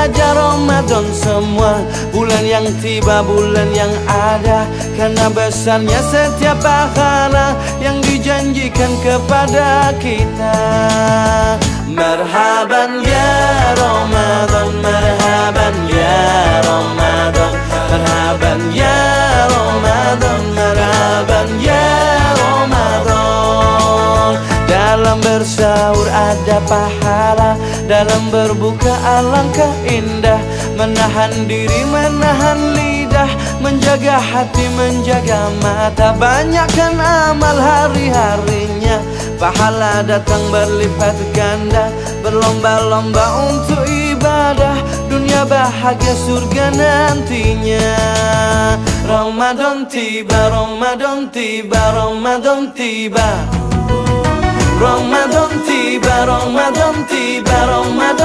saja Ramadan semua, bulan yang tiba, bulan yang ada, karena besarnya setiap pahala yang dijanjikan kepada kita. Marhaban ya Ramadan, marhaban ya Ramadan, marhaban ya Ramadan, marhaban ya Ramadan. Dalam bersahur ada pahala, dalam berbuka alangkah indah. Menahan diri, menahan lidah, menjaga hati, menjaga mata. Banyakkan amal hari-harinya, pahala datang berlipat ganda. Berlomba-lomba untuk ibadah, dunia bahagia surga nantinya. Ramadan tiba, Ramadan tiba, Ramadan tiba, Ramadan tiba, Ramadan tiba, Ramadan